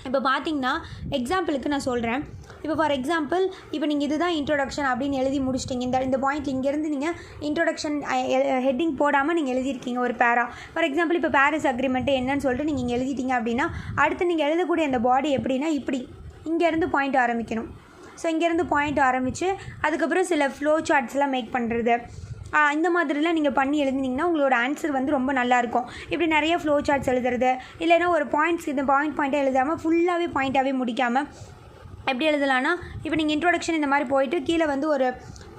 இப்போ பார்த்தீங்கன்னா எக்ஸாம்பிளுக்கு நான் சொல்கிறேன். இப்போ ஃபார் எக்ஸாம்பிள் இப்போ நீங்கள் இதுதான் இன்ட்ரோடக்ஷன் அப்படின்னு எழுதி முடிச்சிட்டிங்க. இந்த பாயிண்ட் இங்கேருந்து நீங்கள் இன்ட்ரோடக்ஷன் ஹெட்டிங் போடாமல் நீங்கள் எழுதியிருக்கீங்க ஒரு பேரா. ஃபார் எக்ஸாம்பிள் இப்போ பாரிஸ் அக்ரிமெண்ட்டு என்னன்னு சொல்லிட்டு நீங்கள் இங்கே எழுதிட்டீங்க அப்படின்னா அடுத்து நீங்கள் எழுதக்கூடிய அந்த பாடி எப்படின்னா இப்படி இங்கேருந்து பாயிண்ட் ஆரம்பிக்கணும். ஸோ இங்கேருந்து பாயிண்ட் ஆரம்பித்து அதுக்கப்புறம் சில ஃப்ளோ சார்ட்ஸ்லாம் மேக் பண்ணுறது, இந்த மாதிரிலாம் நீங்கள் பண்ணி எழுதினீங்கன்னா உங்களோட ஆன்சர் வந்து ரொம்ப நல்லாயிருக்கும். இப்படி நிறைய ஃப்ளோ சார்ட்ஸ் எழுதுறது, இல்லைன்னா ஒரு பாயிண்ட்ஸ் இந்த பாயிண்ட்டாக எழுதாமல் ஃபுல்லாகவே பாயிண்ட்டாகவே முடிக்காமல் எப்படி எழுதலான்னா இப்போ நீங்கள் இன்ட்ரோடக்ஷன் இந்த மாதிரி போயிட்டு கீழே வந்து ஒரு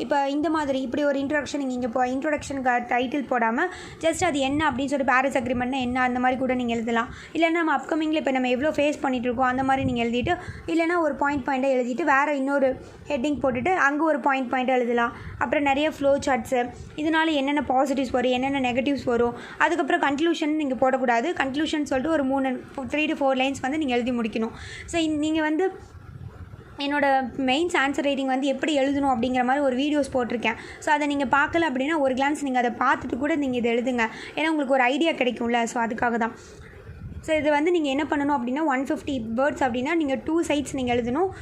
இப்போ இந்த மாதிரி இப்படி ஒரு இன்ட்ரோடக்ஷன் நீங்கள் இங்கே இன்ட்ரோடக்ஷனுக்கு டைட்டில் போடாமல் ஜஸ்ட் அது என்ன அப்படின்னு சொல்லிட்டு பாரிஸ் அக்ரிமெண்ட்னா என்ன அந்த மாதிரி கூட நீங்கள் எழுதலாம். இல்லைன்னா நம்ம அப்கமிங்கில் இப்போ நம்ம எவ்வளோ ஃபேஸ் பண்ணிகிட்ருக்கோம் அந்த மாதிரி நீங்கள் எழுதிட்டு, இல்லைனா ஒரு பாயிண்ட்டாக எழுதிட்டு வேறு இன்னொரு ஹெட்டிங் போட்டுட்டு அங்கே ஒரு பாயிண்ட்டாக எழுதலாம். அப்புறம் நிறைய ஃப்ளோ சார்ட்ஸு, இதனால் என்னென்ன பாசிட்டிவ்ஸ் வரும், என்னென்ன நெகட்டிவ்ஸ் வரும். அதுக்கப்புறம் கன்க்ளூஷன் நீங்கள் போடக்கூடாது. கன்க்ளூஷன் சொல்லிட்டு ஒரு 3 to 4 லைன்ஸ் வந்து நீங்கள் எழுதி முடிக்கணும். ஸோ நீங்கள் வந்து என்னோடய மெயின்ஸ் ஆன்சர் ரைட்டிங் வந்து எப்படி எழுதணும் அப்படிங்கிற மாதிரி ஒரு வீடியோஸ் போட்டிருக்கேன். ஸோ அதை நீங்கள் பார்க்கல அப்படின்னா ஒரு கிளான்ஸ் நீங்கள் அதை பார்த்துட்டு கூட நீங்கள் இதை எழுதுங்க. ஏன்னா உங்களுக்கு ஒரு ஐடியா கிடைக்கும்ல. ஸோ அதுக்காக தான். ஸோ இது வந்து நீங்கள் என்ன பண்ணணும் அப்படின்னா 150 வேர்ட்ஸ் அப்படின்னா நீங்கள் 2 சைட்ஸ் நீங்கள் எழுதணும்.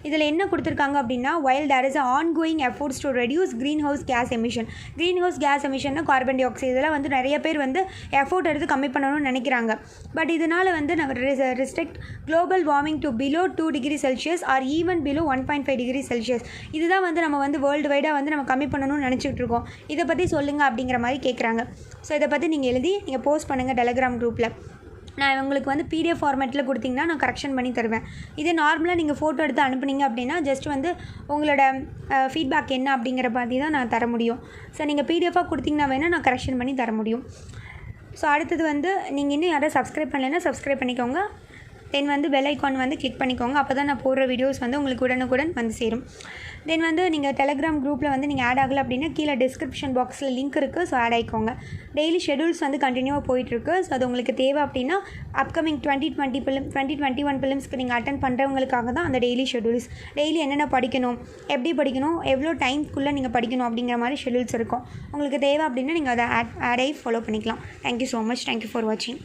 இதில் என்ன கொடுத்துருக்காங்க அப்படின்னா while there is a ongoing efforts to reduce greenhouse gas emission. greenhouse gas emissionனா கார்பன் டை ஆக்சைடு. இதெல்லாம் வந்து நிறைய பேர் வந்து எஃபோர்ட் எடுத்து கம்மி பண்ணணும்னு நினைக்கிறாங்க. பட் இதனால் வந்து நம்ம restrict global warming to below 2 degrees Celsius or even below 1.5 degrees Celsius. இதுதான் வந்து நம்ம வந்து வேர்ல்டு வைடாக வந்து நம்ம கம்மி பண்ணணும்னு நினச்சிட்டு இருக்கோம். இதை பற்றி சொல்லுங்கள் அப்படிங்கிற மாதிரி கேட்குறாங்க. ஸோ இதை பற்றி நீங்கள் எழுதி நீங்கள் போஸ்ட் பண்ணுங்கள் டெலகிராம் குரூப்பில். நான் உங்களுக்கு வந்து பிடிஎஃப் ஃபார்மேட்டில் கொடுத்தீங்கன்னா நான் கரெக்ஷன் பண்ணி தருவேன். இதே நார்மலாக நீங்கள் ஃபோட்டோ எடுத்து அனுப்புனீங்க அப்படின்னா ஜஸ்ட் வந்து உங்களோட ஃபீட்பேக் என்ன அப்படிங்கிற பற்றி தான் நான் தர முடியும். ஸோ நீங்கள் பிடிஎஃபாக கொடுத்தீங்கன்னா வேணால் நான் கரெக்ஷன் பண்ணி தர முடியும். ஸோ அடுத்தது வந்து நீங்கள் இன்னும் யாரும் சப்ஸ்கிரைப் பண்ணலைன்னா சப்ஸ்கிரைப் பண்ணிக்கோங்க. தென் வந்து பெல் ஐக்கான் வந்து கிளிக் பண்ணிக்கோங்க. அப்போ தான் நான் போடுற வீடியோஸ் வந்து உங்களுக்கு உடனுக்குடன் வந்து சேரும். தென் வந்து நீங்கள் டெலகிராம் குரூப்பில் வந்து நீங்கள் ஆட் ஆகலை அப்படின்னா கீழே டிஸ்கிரிப்ஷன் பாக்ஸில் லிங்க் இருக்குது. ஸோ ஆட் ஆகிக்கோங்க. டெய்லி ஷெடியூல்ஸ் வந்து கண்டினியூவாக போயிட்டுருக்கு. ஸோ அது உங்களுக்கு தேவை அப்படின்னா அப்கமிங் 2021 பிலிம்ஸ்க்கு நீங்கள் அட்டன் பண்ணுறவங்களுக்காக தான் அந்த டெய்லி ஷெடியூல்ஸ். டெய்லி என்னென்ன படிக்கணும், எப்படி படிக்கணும், எவ்வளோ டைம்க்குள்ளே நீங்கள் படிக்கணும் அப்படிங்கிற மாதிரி ஷெடியூல்ஸ் இருக்கும். உங்களுக்கு தேவை அப்படின்னா நீங்கள் அதை ஆட் ஆகி ஃபாலோ பண்ணிக்கலாம். Thank you so much. Thank you for வாட்சிங்.